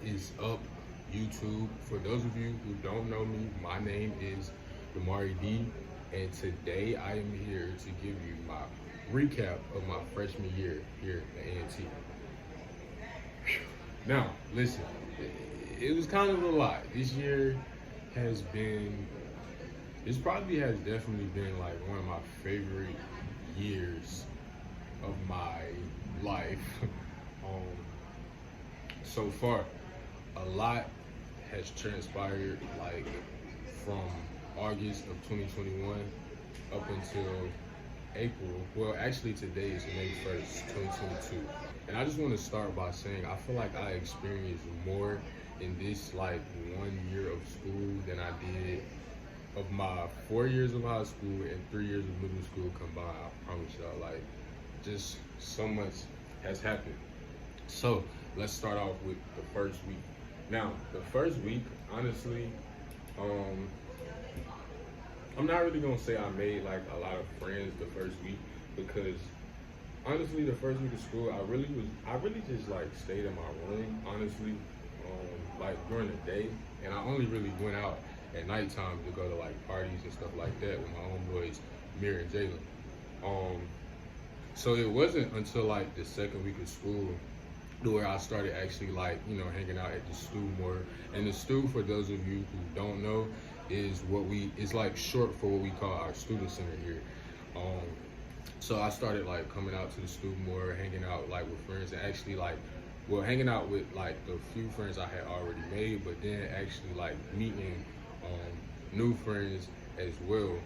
is up, YouTube? For those of you who don't know me, my name is Damari D, and today I am here to give you my recap of my freshman year here at A&T. Now, listen, it was kind of a lot. This year has been, this probably has definitely been like one of my favorite years of my life. So far, a lot has transpired, like from August of 2021 up until April. Well, actually today is May 1st, 2022. And I just want to start by saying I feel like I experienced more in this like 1 year of school than I did of my 4 years of high school and 3 years of middle school combined. I promise y'all, like, just so much has happened. So let's start off with the first week. Now, the first week, honestly, I'm not really gonna say I made like a lot of friends the first week, because honestly, the first week of school, I really just like stayed in my room, honestly, like during the day, and I only really went out at nighttime to go to like parties and stuff like that with my homeboys, Mir and Jalen. So it wasn't until like the second week of school where I started actually like, hanging out at the stew more. And the stew, for those of you who don't know, is it's like short for what we call our student center here. So I started like coming out to the stew more, hanging out like with friends, and actually like, hanging out with like the few friends I had already made, but then actually like meeting new friends as well.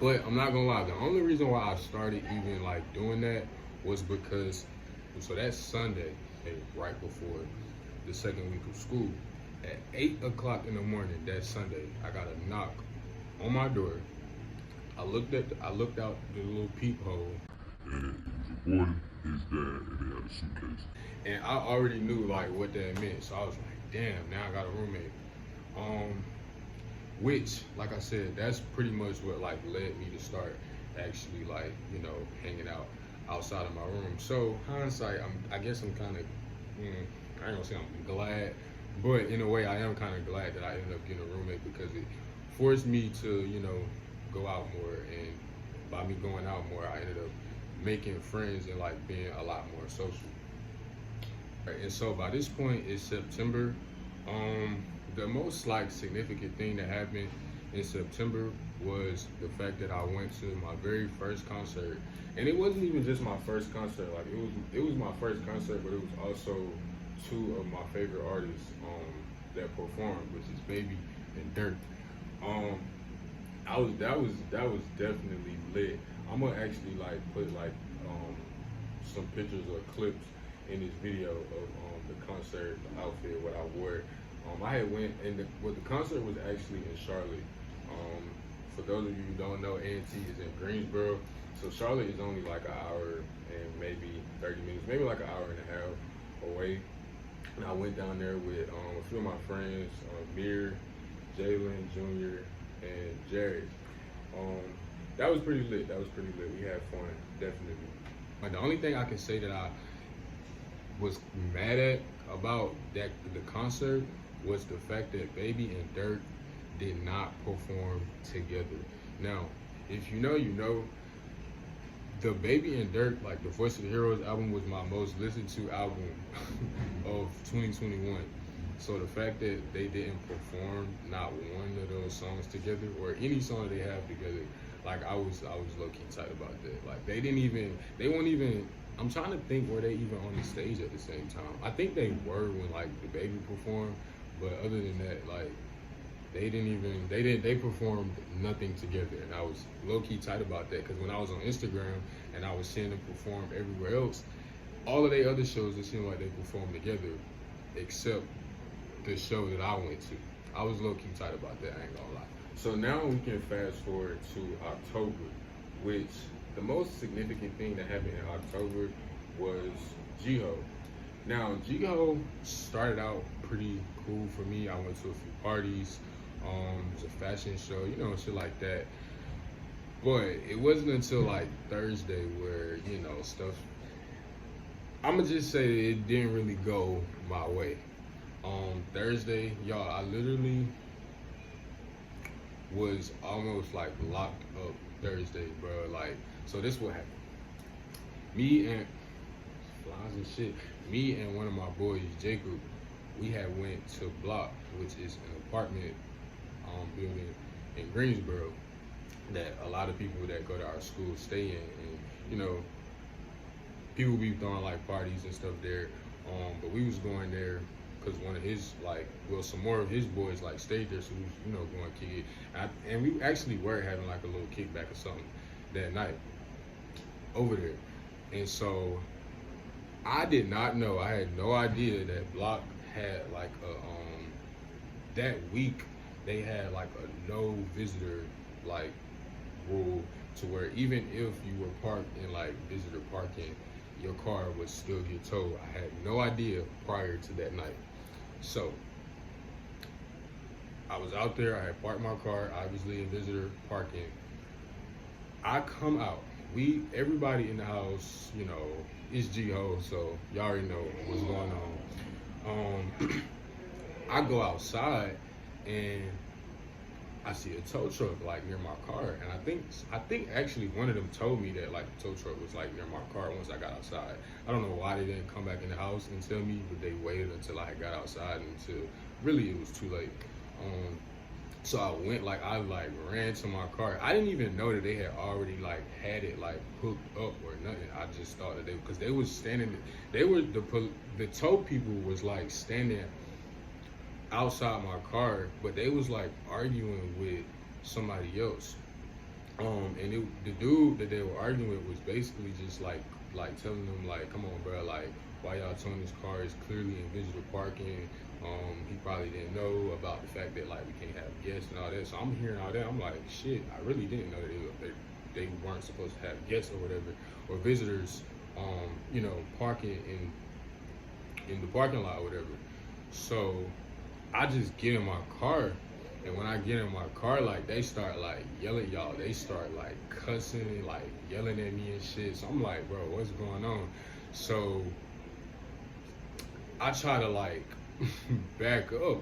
But I'm not gonna lie, the only reason why I started even like doing that was because, so that Sunday, right before the second week of school, at 8 o'clock in the morning that Sunday, I got a knock on my door. I looked out the little peephole, and it was a boy, his dad, and they had a suitcase. And I already knew like what that meant, so I was like, damn, now I got a roommate. Which, like I said, that's pretty much what like led me to start actually like, hanging out outside of my room. So hindsight, I guess I'm kind of, I ain't gonna say I'm glad, but in a way I am kind of glad that I ended up getting a roommate, because it forced me to, go out more, and by me going out more, I ended up making friends and like being a lot more social. And so by this point, it's September. The most like significant thing that happened in September was the fact that I went to my very first concert. And it wasn't even just my first concert, like it was my first concert, but it was also two of my favorite artists that performed, which is Baby and Dirt. That was definitely lit. I'm gonna actually like put like some pictures or clips in this video of the concert, the outfit, what I wore. I had went, and the concert was actually in Charlotte. For those of you who don't know, A&T is in Greensboro, so Charlotte is only like an hour and maybe 30 minutes, maybe like an hour and a half away. And I went down there with a few of my friends, Mir, Jalen Jr., and Jared. That was pretty lit. We had fun, definitely. But the only thing I can say that I was mad at about the concert was the fact that Baby and Dirt did not perform together. Now, if you know, you know, the Baby and Dirt, like the Voice of the Heroes album, was my most listened to album of 2021. So the fact that they didn't perform not one of those songs together, or any song they have together, like I was low-key tight about that. Like they weren't even, I'm trying to think, were they even on the stage at the same time? I think they were when like the Baby performed, but other than that, like they performed nothing together. And I was low-key tight about that, because when I was on Instagram and I was seeing them perform everywhere else, all of their other shows, it seemed like they performed together, except the show that I went to. I was low-key tight about that, I ain't gonna lie. So now we can fast forward to October, which the most significant thing that happened in October was Jiho. Now, Jiho started out pretty cool for me. I went to a few parties, it was a fashion show, shit like that. But it wasn't until like Thursday where, stuff, I'ma just say it didn't really go my way. Thursday, y'all, I literally was almost like locked up Thursday, bro. Like, so this what happened. Me and flies and shit. Me and one of my boys, Jacob, we had went to Block, which is an apartment building in Greensboro that a lot of people that go to our school stay in, and you know, people be throwing like parties and stuff there. But we was going there because one of his some more of his boys like stayed there, so we was, you know, going kick it. And we actually were having like a little kickback or something that night over there. And so I did not know. I had no idea that Block had like a that week they had like a no visitor like rule, to where even if you were parked in like visitor parking, your car would still get towed. I had no idea prior to that night. So I was out there, I had parked my car, obviously in visitor parking. I come out. Everybody in the house, you know, it's G-Ho, so y'all already know what's going on. I go outside and I see a tow truck like near my car, and I think actually one of them told me that like the tow truck was like near my car once I got outside. I don't know why they didn't come back in the house and tell me, but they waited until I got outside, until really it was too late. So I went, I ran to my car. I didn't even know that they had already like had it like hooked up or nothing. I just thought that because they was standing, the tow people was like standing outside my car, but they was like arguing with somebody else. And the dude that they were arguing with was basically just like telling them like, come on, bro, like why y'all towing this car? Is clearly in visitor parking. He probably didn't know about the fact that like we can't have guests and all that. So I'm hearing all that. I'm like, shit, I really didn't know that they weren't supposed to have guests or whatever, or visitors, you know, parking in the parking lot or whatever. So I just get in my car, and when I get in my car, like they start like yelling, y'all. They start like cussing and like yelling at me and shit. So I'm like, bro, what's going on? So I try to like back up.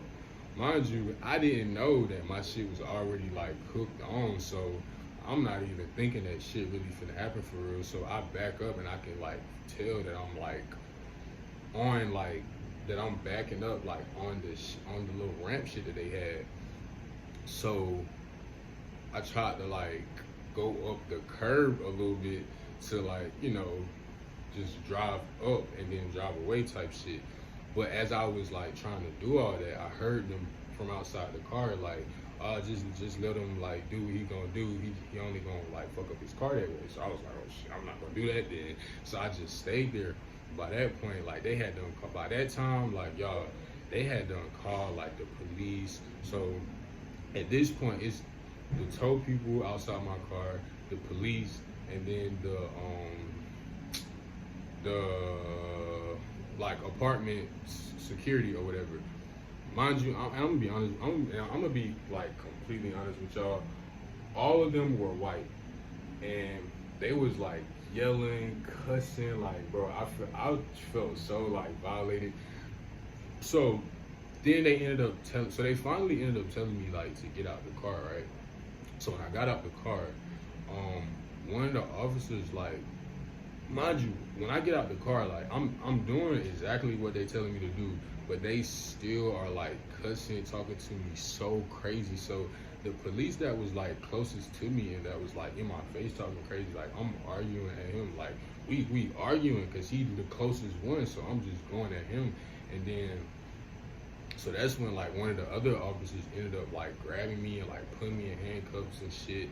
Mind you, I didn't know that my shit was already like hooked on, so I'm not even thinking that shit really finna happen for real. So I back up, and I can like tell that I'm like on like that I'm backing up like on the little ramp shit that they had. So I tried to like go up the curb a little bit to like, you know, just drive up and then drive away type shit. But as I was like trying to do all that, I heard them from outside the car like, just let him like do what he gonna do. He only gonna like fuck up his car that way. So I was like, oh shit, I'm not gonna do that then. So I just stayed there. By that point, like they had done, by that time, like y'all, they had done call like the police. So at this point, it's the tow people outside my car, the police, and then the like apartment security or whatever. Mind you, I'm gonna be honest. I'm gonna be like completely honest with y'all. All of them were white, and they was like yelling, cussing, like bro. I felt so like violated. So then they ended up so they finally ended up telling me like to get out the car, right? So when I got out the car, one of the officers like, mind you, when I get out the car, like I'm doing exactly what they telling me to do, but they still are like cussing, talking to me so crazy. So the police that was like closest to me and that was like in my face talking crazy, like I'm arguing at him, like we arguing because he's the closest one, so I'm just going at him. And then so that's when like one of the other officers ended up like grabbing me and like putting me in handcuffs and shit.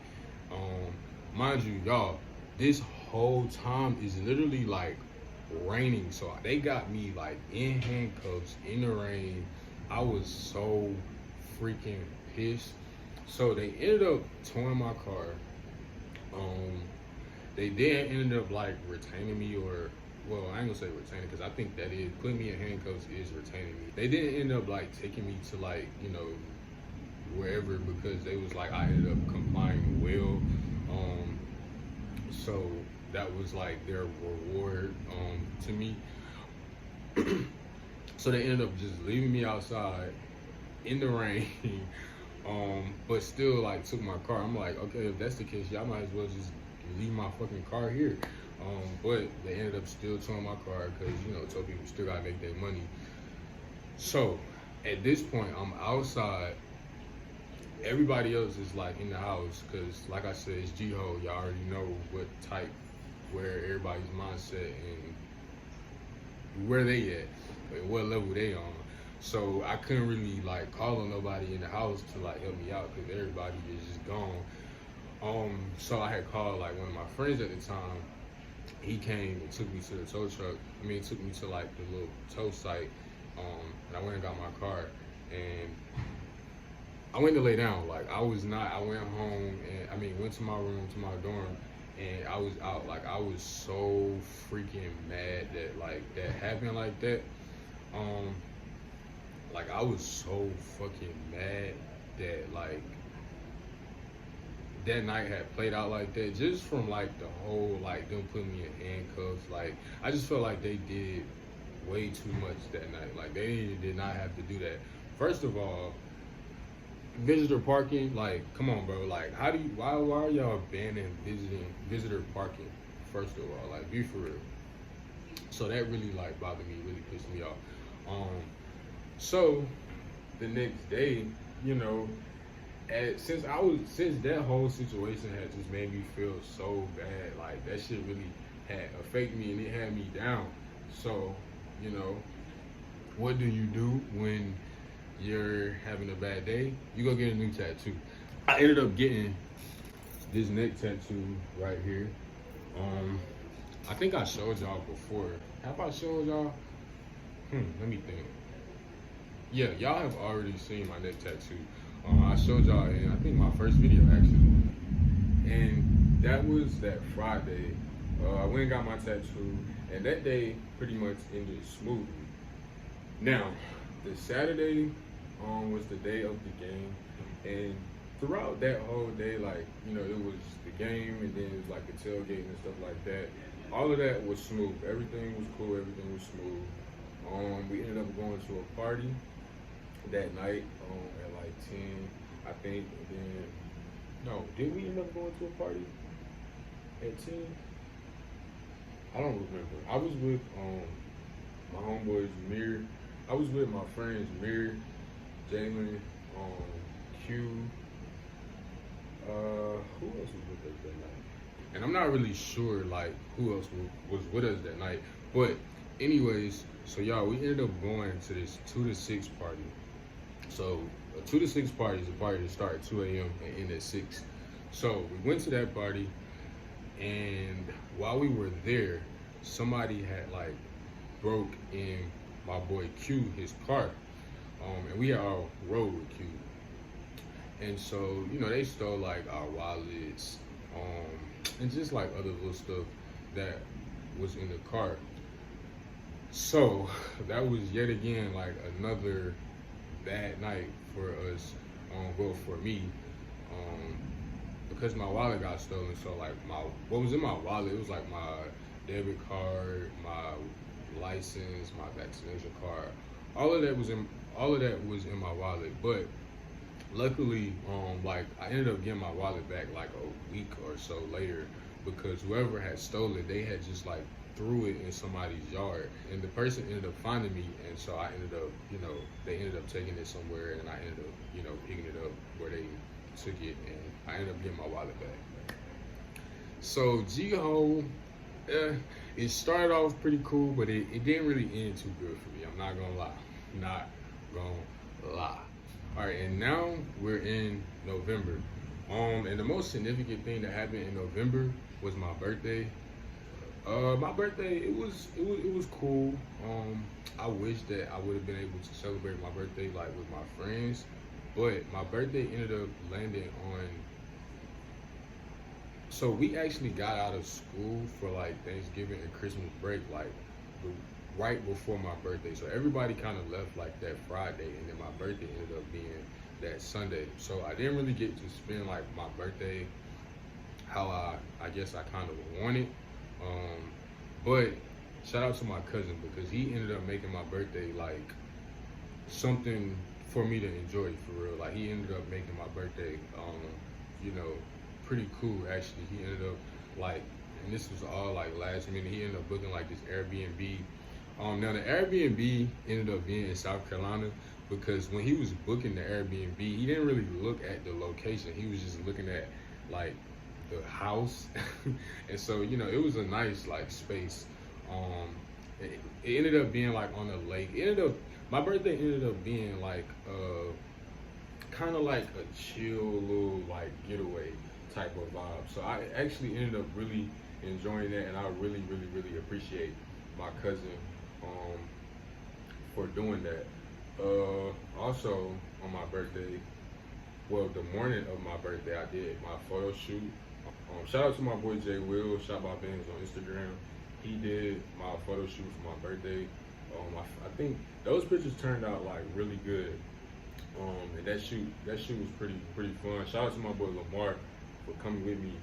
Mind you, y'all, this whole time is literally like raining, so they got me like in handcuffs in the rain. I was so freaking pissed. So they ended up towing my car. They then ended up like retaining me, or well, I ain't gonna say retaining because I think that is putting me in handcuffs is retaining me. They didn't end up like taking me to like, you know, wherever, because they was like I ended up complying well. So that was like their reward to me. So they ended up just leaving me outside in the rain. But still like took my car. I'm like, okay, if that's the case, y'all might as well just leave my fucking car here. But they ended up still towing my car because, you know, told people still gotta make their money. So at this point, I'm outside. Everybody else is like in the house because, like I said, it's G-Ho. Y'all already know what type, where everybody's mindset and where they at, and what level they on. So I couldn't really like call on nobody in the house to like help me out because everybody is just gone. So I had called like one of my friends at the time. He came and took me to the tow truck. Took me to like the little tow site. And I went and got my car, and I went to lay down. Like I went home and went to my room, to my dorm, and I was out. Like I was so freaking mad that like that happened like that. Like I was so fucking mad that like that night had played out like that, just from like the whole like them putting me in handcuffs. Like I just felt like they did way too much that night. Like they did not have to do that. First of all, visitor parking, like come on bro, like why are y'all banning visitor parking? First of all, like be for real. So that really like bothered me, really pissed me off. So the next day, you know, since that whole situation had just made me feel so bad, like that shit really had affected me and it had me down. So, you know, what do you do when you're having a bad day? You go get a new tattoo. I ended up getting this neck tattoo right here. I think I showed y'all before. Have I showed y'all? Let me think. Yeah, y'all have already seen my neck tattoo. I showed y'all in, I think, my first video, actually. And that was that Friday. I went and got my tattoo, and that day pretty much ended smoothly. Now, the Saturday was the day of the game, and throughout that whole day, like, you know, it was the game, and then it was like the tailgate and stuff like that. All of that was smooth. Everything was cool, everything was smooth. We ended up going to a party that night at like 10, I think. And then, no, did we end up going to a party at 10? I don't remember. I was with my homeboys Mir. I was with my friends Mir, Jalen, Q. Who else was with us that night? And I'm not really sure like who else was with us that night. But anyways, so y'all, we ended up going to this 2 to 6 party. So a 2 to 6 party is a party that starts at 2 a.m. and end at 6. So we went to that party, and while we were there, somebody had like broke in my boy Q, his car. And we all rode with Q. And so, you know, they stole like our wallets, and just like other little stuff that was in the car. So that was yet again like another bad night for us, well, for me, because my wallet got stolen. So like what was in my wallet, it was like my debit card, my license, my vaccination card, all of that was in my wallet. But luckily, like I ended up getting my wallet back like a week or so later, because whoever had stolen it, they had just like threw it in somebody's yard, and the person ended up finding me, and so I ended up, you know, they ended up taking it somewhere, and I ended up, you know, picking it up where they took it, and I ended up getting my wallet back. So G-Ho, it started off pretty cool, but it didn't really end too good for me. I'm not gonna lie. All right, and now we're in November. And the most significant thing that happened in November was my birthday. My birthday, it was cool. I wish that I would have been able to celebrate my birthday like with my friends, but my birthday ended up landing on. So we actually got out of school for like Thanksgiving and Christmas break, like right before my birthday. So everybody kind of left like that Friday, and then my birthday ended up being that Sunday. So I didn't really get to spend like my birthday how I guess I kind of wanted. But shout out to my cousin because he ended up making my birthday like something for me to enjoy for real. Like he ended up making my birthday, you know, pretty cool actually. He ended up like, and this was all like last minute. He ended up booking like this Airbnb. Now the Airbnb ended up being in South Carolina because when he was booking the Airbnb, he didn't really look at the location. He was just looking at like the house, and so you know it was a nice like space. It ended up being like on a lake. My birthday ended up being like kind of like a chill little like getaway type of vibe. So I actually ended up really enjoying that, and I really, really, really appreciate my cousin for doing that. Also on my birthday, well, the morning of my birthday, I did my photo shoot. Shout out to my boy Jay Will, Shop by Bands on Instagram. He did my photo shoot for my birthday. I think those pictures turned out like really good. And that shoot was pretty fun. Shout out to my boy Lamar for coming with me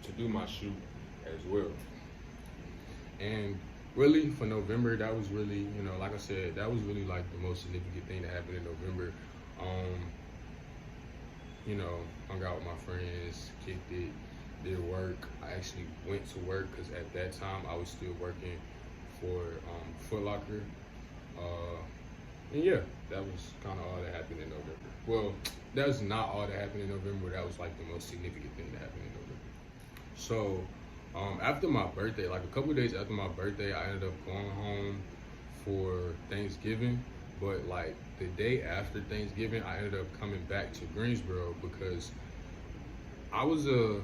to do my shoot as well. And really for November, that was really, you know, like I said, that was really like the most significant thing that happened in November. You know, hung out with my friends, kicked it, did work. I actually went to work because at that time I was still working for Foot Locker. And yeah, that was kind of all that happened in November. Well, that was not all that happened in November. That was like the most significant thing that happened in November. So after my birthday, like a couple of days after my birthday, I ended up going home for Thanksgiving. But like the day after Thanksgiving, I ended up coming back to Greensboro because I was a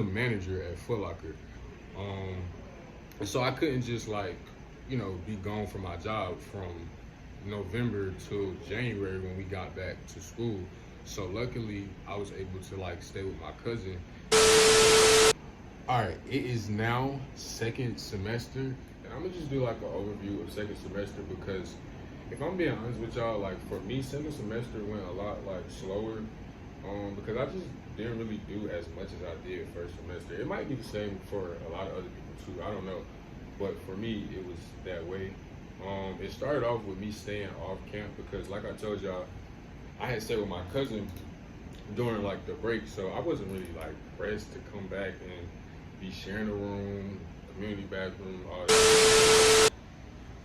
manager at Foot Locker. And so I couldn't just like, you know, be gone from my job from November till January when we got back to school. So luckily I was able to like stay with my cousin. All right, it is now second semester, and I'm gonna just do like an overview of second semester because if I'm being honest with y'all, like for me, second semester went a lot like slower because I just didn't really do as much as I did first semester. It might be the same for a lot of other people too, I don't know. But for me, it was that way. It started off with me staying off camp because like I told y'all, I had stayed with my cousin during like the break, so I wasn't really like pressed to come back and be sharing a room, community bathroom, all that.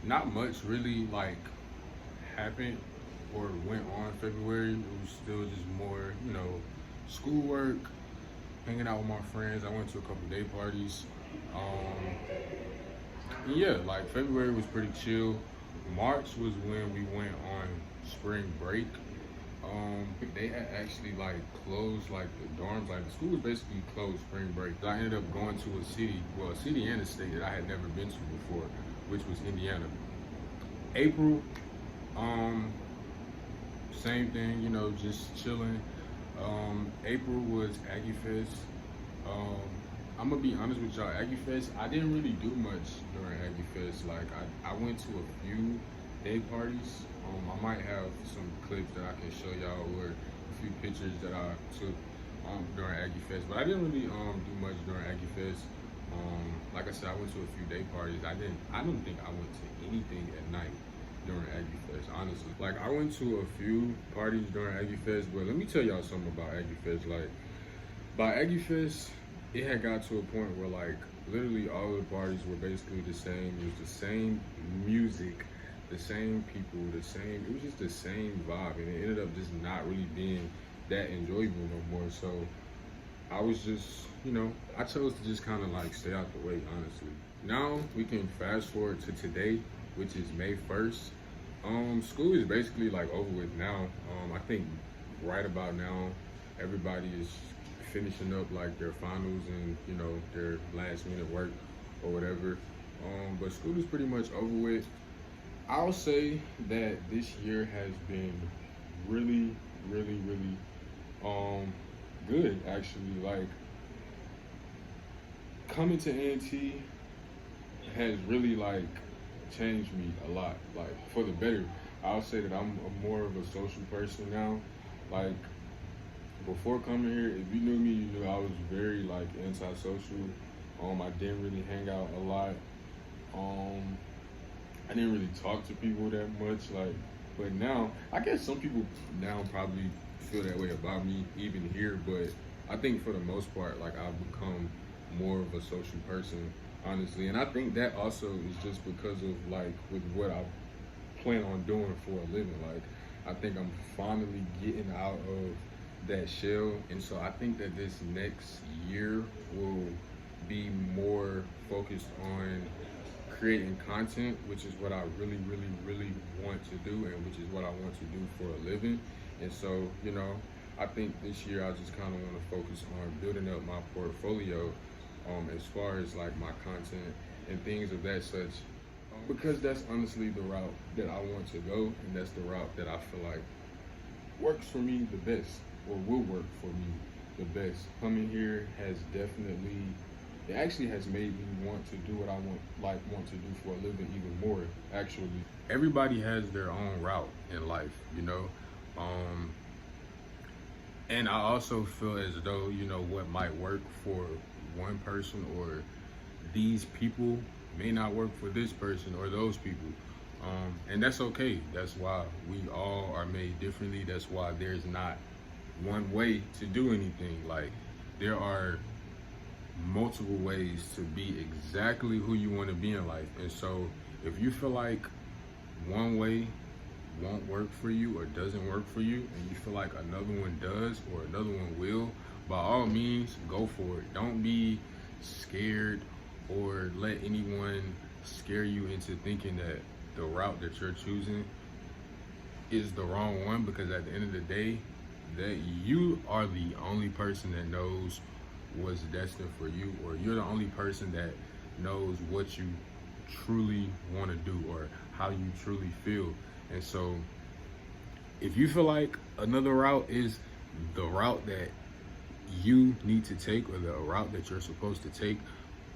Not much really like happened or went on in February. It was still just more, you know, schoolwork, hanging out with my friends. I went to a couple day parties. Yeah, like February was pretty chill. March was when we went on spring break. They had actually like closed like the dorms, like the school was basically closed spring break. I ended up going to a city and a state that I had never been to before, which was Indiana. April, same thing, you know, just chilling. April was Aggie Fest. I'm gonna be honest with y'all, Aggie Fest, I didn't really do much during Aggie Fest. Like I went to a few day parties. I might have some clips that I can show y'all or a few pictures that I took during Aggie Fest, but I didn't really do much during Aggie Fest. Like I said, I went to a few day parties. I don't think I went to anything at night during Aggie Fest, honestly. Like I went to a few parties during Aggie Fest, but let me tell y'all something about Aggie Fest. Like by Aggie Fest, it had got to a point where like literally all the parties were basically the same. It was the same music, the same people, it was just the same vibe, and it ended up just not really being that enjoyable no more. So I was just, you know, I chose to just kind of like stay out the way, honestly. Now we can fast forward to today, which is May 1st. School is basically like over with now. I think right about now, everybody is finishing up like their finals and, you know, their last minute work or whatever. But school is pretty much over with. I'll say that this year has been really, really, really good actually. Like coming to A&T has really like changed me a lot, like for the better. I'll say that I'm more of a social person now. Like before coming here, if you knew me, you knew I was very like antisocial. I didn't really hang out a lot. Um, I didn't really talk to people that much. But now I guess some people now probably feel that way about me even here. But I think for the most part, like I've become more of a social person, honestly. And I think that also is just because of like with what I plan on doing for a living. Like I think I'm finally getting out of that shell, and so I think that this next year will be more focused on creating content, which is what I really, really, really want to do, and which is what I want to do for a living. And so, I think this year I just kind of want to focus on building up my portfolio, as far as like my content and things of that such, because that's honestly the route that I want to go, and that's the route that I feel like works for me the best, or will work for me the best. Coming here has definitely, it actually has made me want to do what I want to do for a living even more, actually. Everybody has their own route in life, and I also feel as though, what might work for one person or these people may not work for this person or those people. And that's okay. That's why we all are made differently. That's why there's not one way to do anything. Like, there are multiple ways to be exactly who you want to be in life. And so if you feel like one way won't work for you or doesn't work for you, and you feel like another one does or another one will, by all means, go for it. Don't be scared or let anyone scare you into thinking that the route that you're choosing is the wrong one, because at the end of the day, that you are the only person that knows what's destined for you, or you're the only person that knows what you truly want to do or how you truly feel. And so if you feel like another route is the route that you need to take, or the route that you're supposed to take,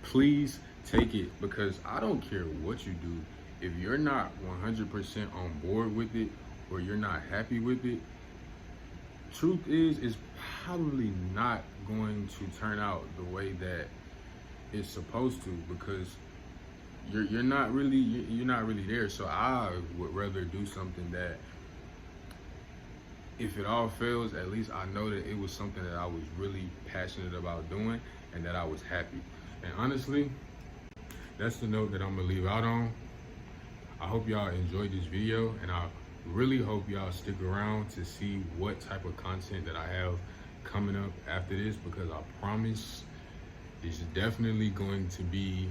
please take it, because I don't care what you do. If you're not 100% on board with it, or you're not happy with it, truth is, it's probably not going to turn out the way that it's supposed to, because you're not really there. So I would rather do something that, if it all fails, at least I know that it was something that I was really passionate about doing and that I was happy. And honestly, that's the note that I'm gonna leave out on. I hope y'all enjoyed this video, and I really hope y'all stick around to see what type of content that I have coming up after this, because I promise it's definitely going to be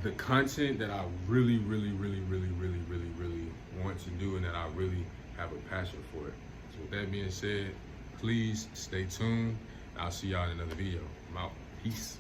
the content that I really, really, really, really, really, really, really want to do, and that I really have a passion for it. So with that being said, please stay tuned. I'll see y'all in another video. I'm out. Peace.